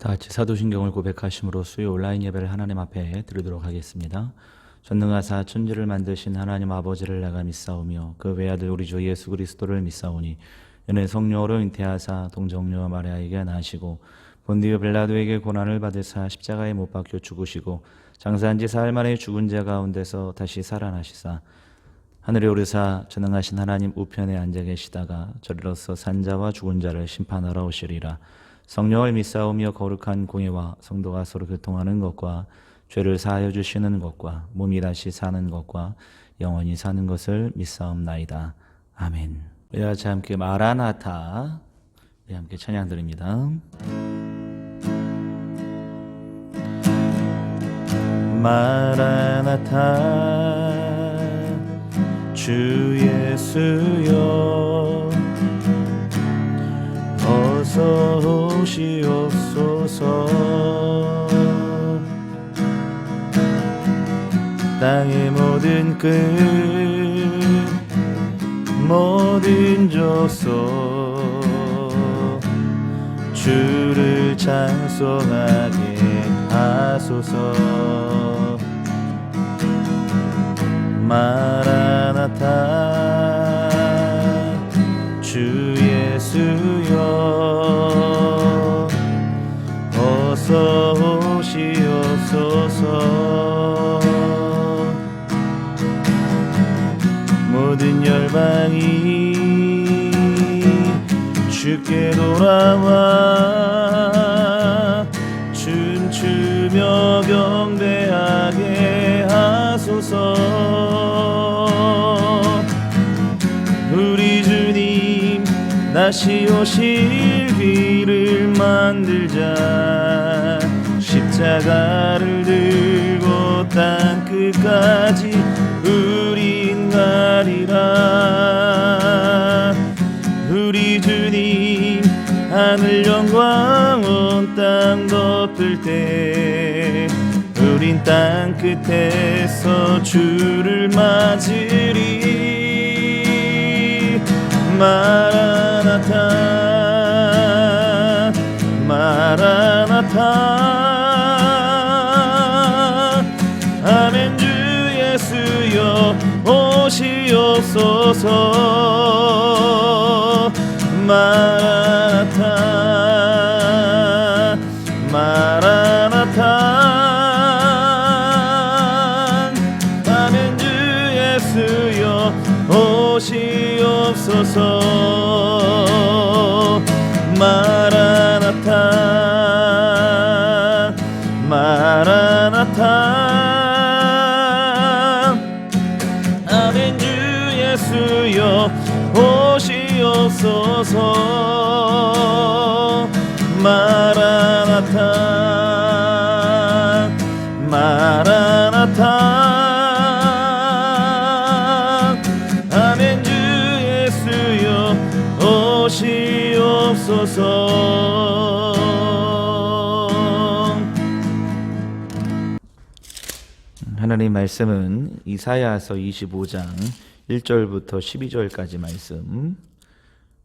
다 같이 사도신경을 고백하심으로 수요 온라인 예배를 하나님 앞에 드리도록 하겠습니다. 전능하사 천지를 만드신 하나님 아버지를 내가 믿사오며 그 외아들 우리 주 예수 그리스도를 믿사오니 이는 성령으로 잉태하사 동정녀 마리아에게 나시고 본디오 빌라도에게 고난을 받으사 십자가에 못 박혀 죽으시고 장사한 지 사흘 만에 죽은 자 가운데서 다시 살아나시사 하늘에 오르사 전능하신 하나님 우편에 앉아 계시다가 저리로서 산자와 죽은 자를 심판하러 오시리라. 성령을 믿사오며 거룩한 공예와 성도가 서로 교통하는 것과 죄를 사하여 주시는 것과 몸이 다시 사는 것과 영원히 사는 것을 믿사옵나이다. 아멘. 우리 같이 함께 마라나타 우리 함께 찬양 드립니다. 마라나타 주 예수여 어서 오시옵소서. 땅의 모든 끝 모든 족속 주를 찬송하게 하소서. 마라나타 주 예수여 어서 오시옵소서. 모든 열방이 주께 돌아와 춤추며 경배하게 하소서. 우리 주님 다시 오실 길을 만들자. 십자가를 들고 땅 끝까지 우린 가리라. 우리 주님 하늘 영광 온 땅 덮을 때 우린 땅 끝에서 주를 맞으리. 마라나타 마라나타 아멘. 주 예수여 오시옵소서. 마라나타 마라나타 아멘. 주 예수여 오시옵소서. 마라나타 마라나타 아멘. 주 예수여 오시옵소서. 마라나타 마라나타 아멘. 주 예수여 오시옵소서. 하나님 말씀은 이사야서 25장 1절부터 12절까지 말씀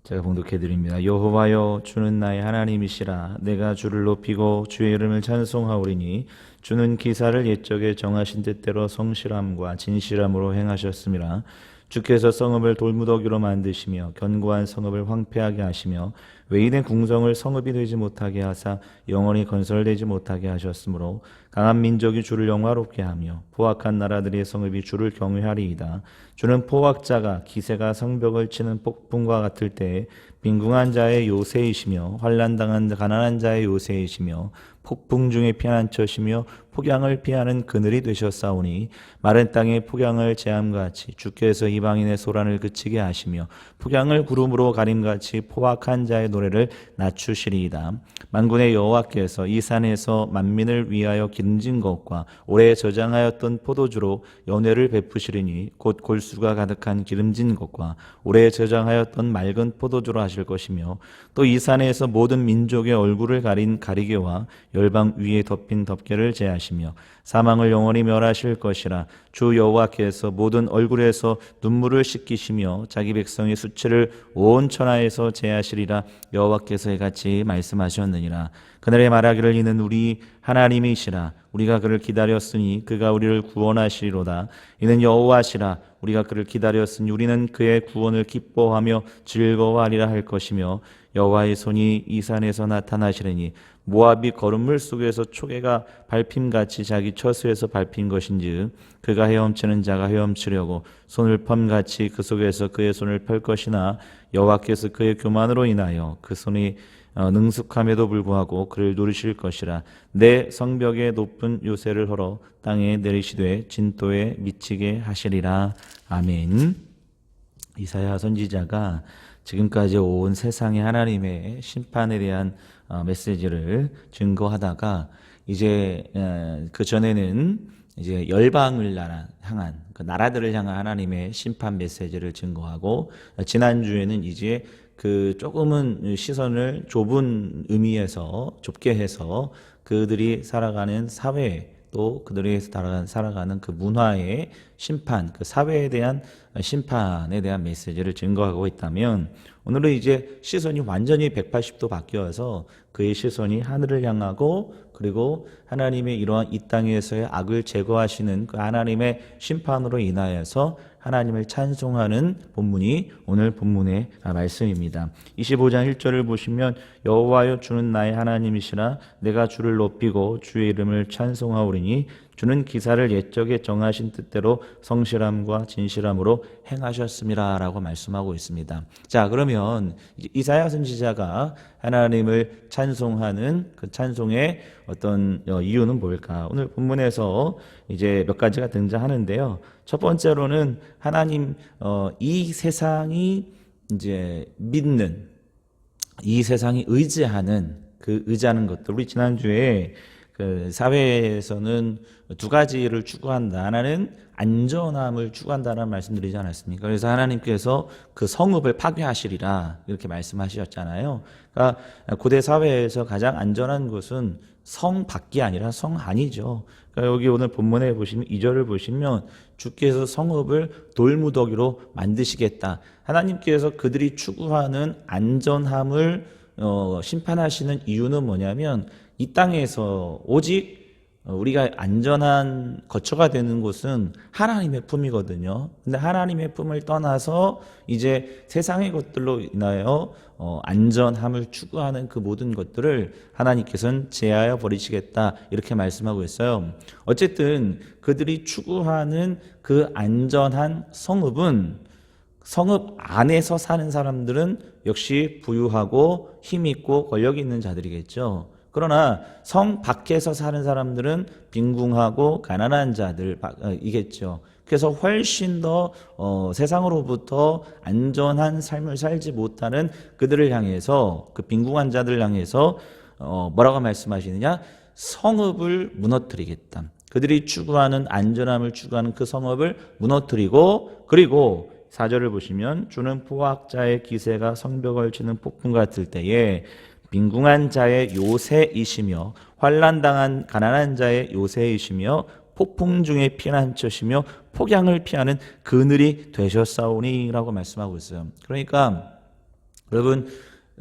제가 봉독해 드립니다. 여호와여 주는 나의 하나님이시라. 내가 주를 높이고 주의 이름을 찬송하오리니 주는 기사를 옛적에 정하신 뜻대로 성실함과 진실함으로 행하셨음이라. 주께서 성읍을 돌무더기로 만드시며 견고한 성읍을 황폐하게 하시며 외인의 궁성을 성읍이 되지 못하게 하사 영원히 건설되지 못하게 하셨으므로 강한 민족이 주를 영화롭게 하며 포악한 나라들의 성읍이 주를 경외하리이다. 주는 포악자가 기세가 성벽을 치는 폭풍과 같을 때에 빈궁한 자의 요새이시며 환난당한 가난한 자의 요새이시며 폭풍 중에 피난처시며 폭양을 피하는 그늘이 되셨사오니 마른 땅에 폭양을 재함같이 주께서 이방인의 소란을 그치게 하시며 폭양을 구름으로 가림같이 포악한 자의 노래를 낮추시리이다. 만군의 여호와께서 이 산에서 만민을 위하여 기름진 것과 오래 저장하였던 포도주로 연회를 베푸시리니 곧 골수가 가득한 기름진 것과 오래 저장하였던 맑은 포도주로 하실 것이며 또 이 산에서 모든 민족의 얼굴을 가린 가리개와 열방 위에 덮인 덮개를 제하시며 사망을 영원히 멸하실 것이라. 주 여호와께서 모든 얼굴에서 눈물을 씻기시며 자기 백성의 수치를 온 천하에서 제하시리라. 여호와께서 이같이 말씀하셨느니라. 그날에 말하기를 이는 우리 하나님이시라. 우리가 그를 기다렸으니 그가 우리를 구원하시리로다. 이는 여호와시라. 우리가 그를 기다렸으니 우리는 그의 구원을 기뻐하며 즐거워하리라 할 것이며 여호와의 손이 이 산에서 나타나시리니 모압이 거름물 속에서 초계가 밟힘같이 자기 처소에서 밟힌 것인즉 그가 헤엄치는 자가 헤엄치려고 손을 펌같이 그 속에서 그의 손을 펼 것이나 여호와께서 그의 교만으로 인하여 그 손이 능숙함에도 불구하고 그를 노리실 것이라. 내 성벽에 높은 요새를 헐어 땅에 내리시되 진토에 미치게 하시리라. 아멘. 이사야 선지자가 지금까지 온 세상의 하나님의 심판에 대한 메시지를 증거하다가 이제 그 전에는 이제 열방을 향한 그 나라들을 향한 하나님의 심판 메시지를 증거하고 지난주에는 이제 그 조금은 시선을 좁은 의미에서 좁게 해서 그들이 살아가는 사회 또 그들이 살아가는 그 문화의 심판, 그 사회에 대한 심판에 대한 메시지를 증거하고 있다면 오늘은 이제 시선이 완전히 180도 바뀌어서 그의 시선이 하늘을 향하고 그리고 하나님의 이러한 이 땅에서의 악을 제거하시는 그 하나님의 심판으로 인하여서 하나님을 찬송하는 본문이 오늘 본문의 말씀입니다. 25장 1절을 보시면 여호와여 주는 나의 하나님이시라. 내가 주를 높이고 주의 이름을 찬송하오리니 주는 기사를 옛적에 정하신 뜻대로 성실함과 진실함으로 행하셨음이라 라고 말씀하고 있습니다. 자, 그러면 이사야 선지자가 하나님을 찬송하는 그 찬송의 어떤 이유는 뭘까? 오늘 본문에서 이제 몇 가지가 등장하는데요. 첫 번째로는 하나님 이 세상이 이제 믿는 이 세상이 의지하는 그 의지하는 것들 우리 지난주에 그 사회에서는 두 가지를 추구한다. 하나는 안전함을 추구한다는 말씀드리지 않았습니까? 그래서 하나님께서 그 성읍을 파괴하시리라 이렇게 말씀하셨잖아요. 그러니까 고대 사회에서 가장 안전한 곳은 성 밖이 아니라 성 안이죠. 그러니까 여기 오늘 본문에 보시면 2절을 보시면 주께서 성읍을 돌무더기로 만드시겠다. 하나님께서 그들이 추구하는 안전함을 심판하시는 이유는 뭐냐면 이 땅에서 오직 우리가 안전한 거처가 되는 곳은 하나님의 품이거든요. 근데 하나님의 품을 떠나서 이제 세상의 것들로 인하여 안전함을 추구하는 그 모든 것들을 하나님께서는 제하여 버리시겠다 이렇게 말씀하고 있어요. 어쨌든 그들이 추구하는 그 안전한 성읍은 성읍 안에서 사는 사람들은 역시 부유하고 힘있고 권력이 있는 자들이겠죠. 그러나 성 밖에서 사는 사람들은 빈궁하고 가난한 자들이겠죠. 그래서 훨씬 더 세상으로부터 안전한 삶을 살지 못하는 그들을 향해서 그 빈궁한 자들을 향해서 뭐라고 말씀하시느냐? 성읍을 무너뜨리겠다. 그들이 추구하는 안전함을 추구하는 그 성읍을 무너뜨리고 그리고 4절을 보시면 주는 포악자의 기세가 성벽을 치는 폭풍 같을 때에 빈궁한 자의 요새이시며 환난당한 가난한 자의 요새이시며 폭풍 중에 피난처시며 폭양을 피하는 그늘이 되셨사오니라고 말씀하고 있어요. 그러니까 여러분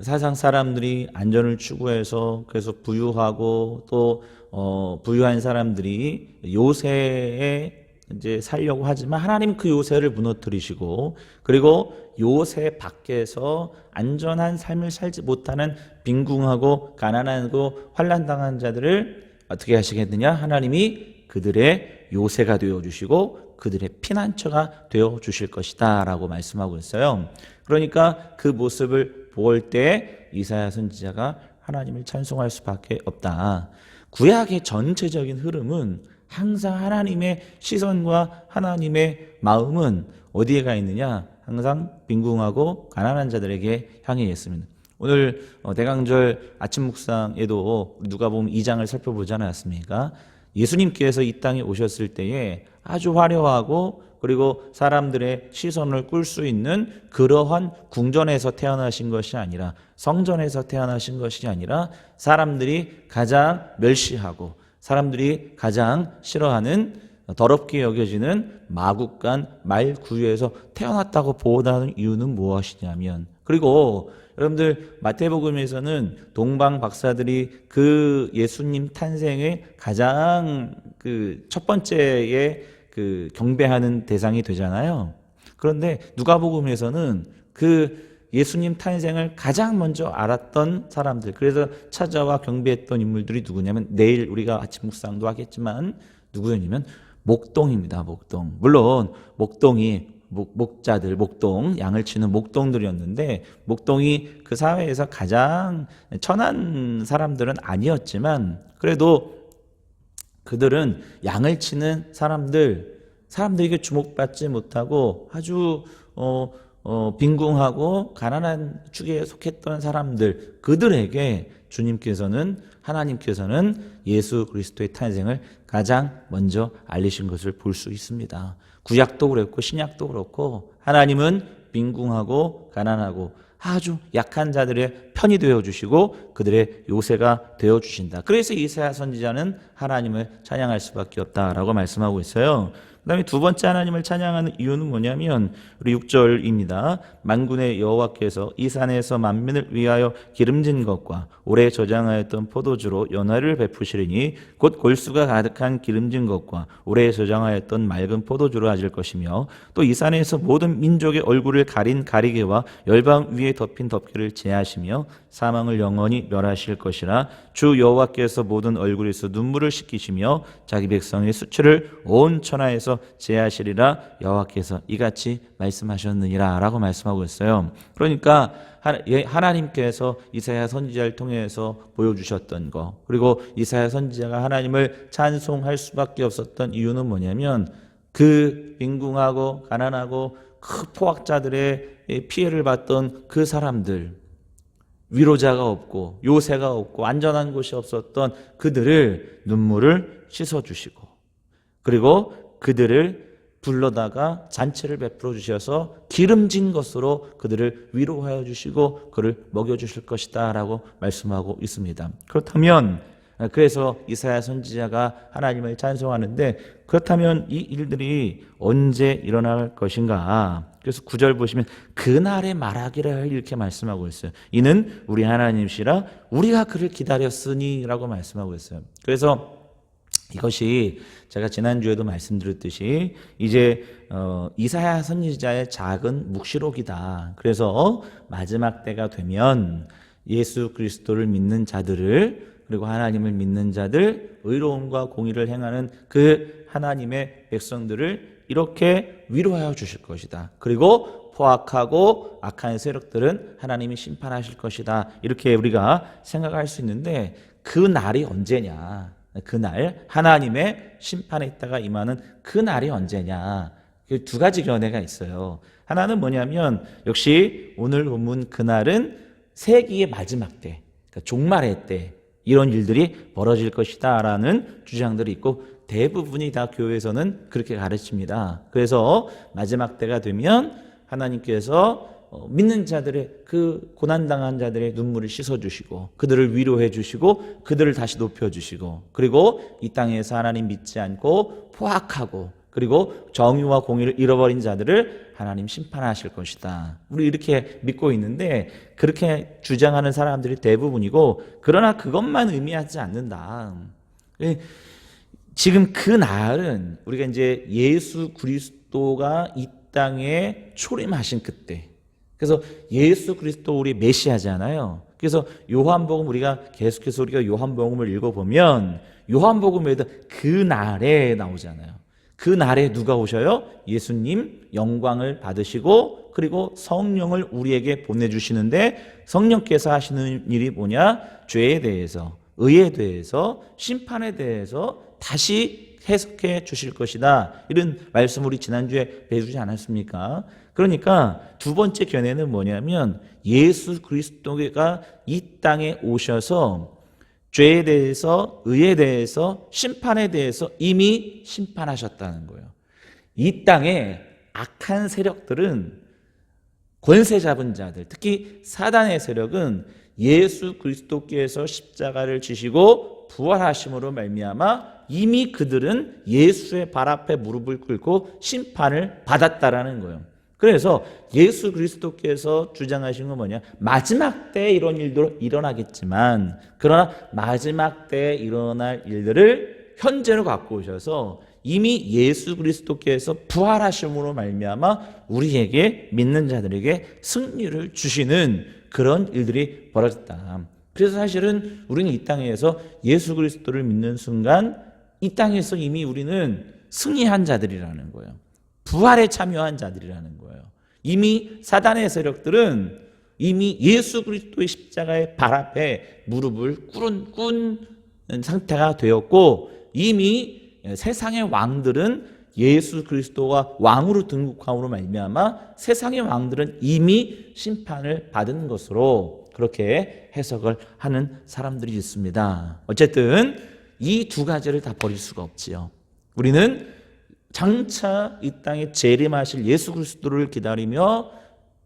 세상 사람들이 안전을 추구해서 그래서 부유하고 또 부유한 사람들이 요새에 이제 살려고 하지만 하나님 그 요새를 무너뜨리시고 그리고 요새 밖에서 안전한 삶을 살지 못하는 빈궁하고 가난하고 환난당한 자들을 어떻게 하시겠느냐? 하나님이 그들의 요새가 되어주시고 그들의 피난처가 되어주실 것이다 라고 말씀하고 있어요. 그러니까 그 모습을 볼 때 이사야 선지자가 하나님을 찬송할 수밖에 없다. 구약의 전체적인 흐름은 항상 하나님의 시선과 하나님의 마음은 어디에 가 있느냐? 항상 빈궁하고 가난한 자들에게 향해 있습니다. 오늘 대강절 아침 묵상에도 누가복음 2장을 살펴보지 않았습니까? 예수님께서 이 땅에 오셨을 때에 아주 화려하고 그리고 사람들의 시선을 끌 수 있는 그러한 궁전에서 태어나신 것이 아니라, 성전에서 태어나신 것이 아니라, 사람들이 가장 멸시하고 사람들이 가장 싫어하는 더럽게 여겨지는 마국간 말구유에서 태어났다고 보호하는 이유는 무엇이냐면, 그리고 여러분들 마태복음에서는 동방 박사들이 그 예수님 탄생의 가장 그 첫 번째의 그 경배하는 대상이 되잖아요. 그런데 누가복음에서는 그 예수님 탄생을 가장 먼저 알았던 사람들, 그래서 찾아와 경배했던 인물들이 누구냐면, 내일 우리가 아침 묵상도 하겠지만 누구냐면 목동입니다. 목동. 물론 목동이 목자들, 목동, 양을 치는 목동들이었는데, 목동이 그 사회에서 가장 천한 사람들은 아니었지만, 그래도 그들은 양을 치는 사람들에게 주목받지 못하고 아주 빈궁하고 가난한 축에 속했던 사람들, 그들에게 하나님께서는 예수 그리스도의 탄생을 가장 먼저 알리신 것을 볼 수 있습니다. 구약도 그렇고 신약도 그렇고 하나님은 빈궁하고 가난하고 아주 약한 자들의 편이 되어주시고 그들의 요새가 되어주신다. 그래서 이사야 선지자는 하나님을 찬양할 수밖에 없다라고 말씀하고 있어요. 그 다음에 두 번째 하나님을 찬양하는 이유는 뭐냐면 우리 6절입니다. 만군의 여호와께서 이 산에서 만민을 위하여 기름진 것과 오래 저장하였던 포도주로 연화를 베푸시리니 곧 골수가 가득한 기름진 것과 오래 저장하였던 맑은 포도주로 하실 것이며, 또 이 산에서 모든 민족의 얼굴을 가린 가리개와 열방 위에 덮인 덮개를 제하시며 사망을 영원히 멸하실 것이라. 주 여호와께서 모든 얼굴에서 눈물을 씻기시며 자기 백성의 수치를 온 천하에서 제하시리라. 여호와께서 이같이 말씀하셨느니라 라고 말씀하고 있어요. 그러니까 하나님께서 이사야 선지자를 통해서 보여주셨던 거, 그리고 이사야 선지자가 하나님을 찬송할 수밖에 없었던 이유는 뭐냐면, 그 빈궁하고 가난하고 그 포악자들의 피해를 받던 그 사람들, 위로자가 없고 요새가 없고 안전한 곳이 없었던 그들을 눈물을 씻어주시고, 그리고 그들을 불러다가 잔치를 베풀어 주셔서 기름진 것으로 그들을 위로하여 주시고 그를 먹여주실 것이다 라고 말씀하고 있습니다. 그렇다면, 그래서 이사야 선지자가 하나님을 찬송하는데, 그렇다면 이 일들이 언제 일어날 것인가? 그래서 9절 보시면 그날에 말하기를 이렇게 말씀하고 있어요. 이는 우리 하나님이시라 우리가 그를 기다렸으니 라고 말씀하고 있어요. 그래서 이것이 제가 지난주에도 말씀드렸듯이 이제 이사야 선지자의 작은 묵시록이다. 그래서 마지막 때가 되면 예수 그리스도를 믿는 자들을, 그리고 하나님을 믿는 자들, 의로움과 공의를 행하는 그 하나님의 백성들을 이렇게 위로하여 주실 것이다. 그리고 포악하고 악한 세력들은 하나님이 심판하실 것이다. 이렇게 우리가 생각할 수 있는데, 그 날이 언제냐? 그날 하나님의 심판에 있다가 임하는 그 날이 언제냐? 두 가지 견해가 있어요. 하나는 뭐냐면, 역시 오늘 본문 그날은 세기의 마지막 때, 그러니까 종말의 때 이런 일들이 벌어질 것이다 라는 주장들이 있고, 대부분이 다 교회에서는 그렇게 가르칩니다. 그래서 마지막 때가 되면 하나님께서 믿는 자들의, 그 고난당한 자들의 눈물을 씻어주시고 그들을 위로해 주시고 그들을 다시 높여주시고, 그리고 이 땅에서 하나님 믿지 않고 포악하고 그리고 정의와 공의를 잃어버린 자들을 하나님 심판하실 것이다. 우리 이렇게 믿고 있는데, 그렇게 주장하는 사람들이 대부분이고, 그러나 그것만 의미하지 않는다. 지금 그 날은 우리가 이제 예수 그리스도가 이 땅에 초림하신 그때, 그래서 예수 그리스도 우리 메시아잖아요. 그래서 요한복음, 우리가 계속해서 우리가 요한복음을 읽어보면 요한복음에도 그 날에 나오잖아요. 그 날에 누가 오셔요? 예수님 영광을 받으시고 그리고 성령을 우리에게 보내주시는데, 성령께서 하시는 일이 뭐냐? 죄에 대해서, 의에 대해서, 심판에 대해서 다시 해석해 주실 것이다. 이런 말씀 우리 지난주에 배우지 않았습니까? 그러니까 두 번째 견해는 뭐냐면, 예수 그리스도가 이 땅에 오셔서 죄에 대해서, 의에 대해서, 심판에 대해서 이미 심판하셨다는 거예요. 이 땅에 악한 세력들은, 권세 잡은 자들, 특히 사단의 세력은 예수 그리스도께서 십자가를 지시고 부활하심으로 말미암아 이미 그들은 예수의 발 앞에 무릎을 꿇고 심판을 받았다라는 거예요. 그래서 예수 그리스도께서 주장하신 건 뭐냐? 마지막 때에 이런 일도 일어나겠지만, 그러나 마지막 때에 일어날 일들을 현재로 갖고 오셔서 이미 예수 그리스도께서 부활하심으로 말미암아 우리에게, 믿는 자들에게 승리를 주시는 그런 일들이 벌어졌다. 그래서 사실은 우리는 이 땅에서 예수 그리스도를 믿는 순간 이 땅에서 이미 우리는 승리한 자들이라는 거예요. 부활에 참여한 자들이라는 거예요. 이미 사단의 세력들은 이미 예수 그리스도의 십자가의 발 앞에 무릎을 꿇은 상태가 되었고, 이미 세상의 왕들은 예수 그리스도가 왕으로 등극함으로 말미암아 세상의 왕들은 이미 심판을 받은 것으로 그렇게 해석을 하는 사람들이 있습니다. 어쨌든 이 두 가지를 다 버릴 수가 없지요. 우리는 장차 이 땅에 재림하실 예수 그리스도를 기다리며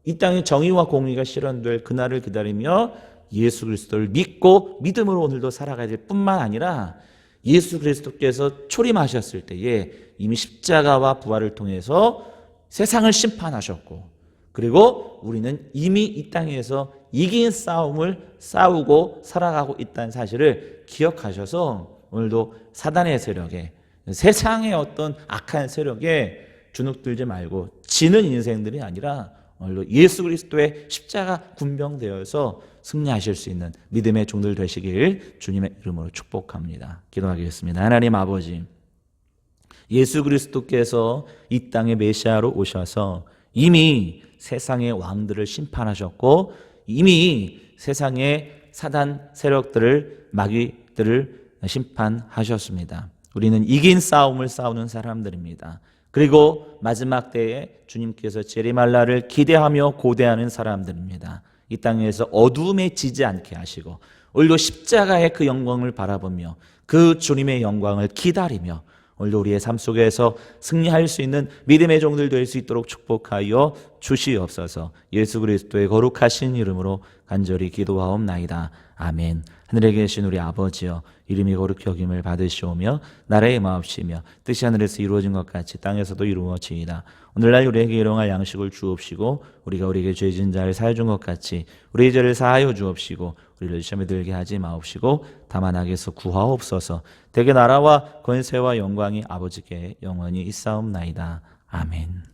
이 땅에 정의와 공의가 실현될 그날을 기다리며 예수 그리스도를 믿고 믿음으로 오늘도 살아가야 될 뿐만 아니라, 예수 그리스도께서 초림하셨을 때에 이미 십자가와 부활을 통해서 세상을 심판하셨고, 그리고 우리는 이미 이 땅에서 이긴 싸움을 싸우고 살아가고 있다는 사실을 기억하셔서 오늘도 사단의 세력에, 세상의 어떤 악한 세력에 주눅들지 말고 지는 인생들이 아니라 오늘도 예수 그리스도의 십자가 군병되어서 승리하실 수 있는 믿음의 종들 되시길 주님의 이름으로 축복합니다. 기도하겠습니다. 하나님 아버지, 예수 그리스도께서 이 땅에 메시아로 오셔서 이미 세상의 왕들을 심판하셨고, 이미 세상의 사단 세력들을, 마귀들을 심판하셨습니다. 우리는 이긴 싸움을 싸우는 사람들입니다. 그리고 마지막 때에 주님께서 재림할 날을 기대하며 고대하는 사람들입니다. 이 땅에서 어두움에 지지 않게 하시고 오늘도 십자가의 그 영광을 바라보며 그 주님의 영광을 기다리며 오늘도 우리의 삶 속에서 승리할 수 있는 믿음의 종들 될 수 있도록 축복하여 주시옵소서. 예수 그리스도의 거룩하신 이름으로 간절히 기도하옵나이다. 아멘. 하늘에 계신 우리 아버지여, 이름이 거룩히 여김을 받으시오며 나라의 마옵시며 뜻이 하늘에서 이루어진 것 같이 땅에서도 이루어지이다. 오늘날 우리에게 일용할 양식을 주옵시고 우리가 우리에게 죄진 자를 사하여 준 것 같이 우리의 죄를 사하여 주옵시고 우리를 시험에 들게 하지 마옵시고 다만 악에서 구하옵소서. 대개 나라와 권세와 영광이 아버지께 영원히 있사옵나이다. 아멘.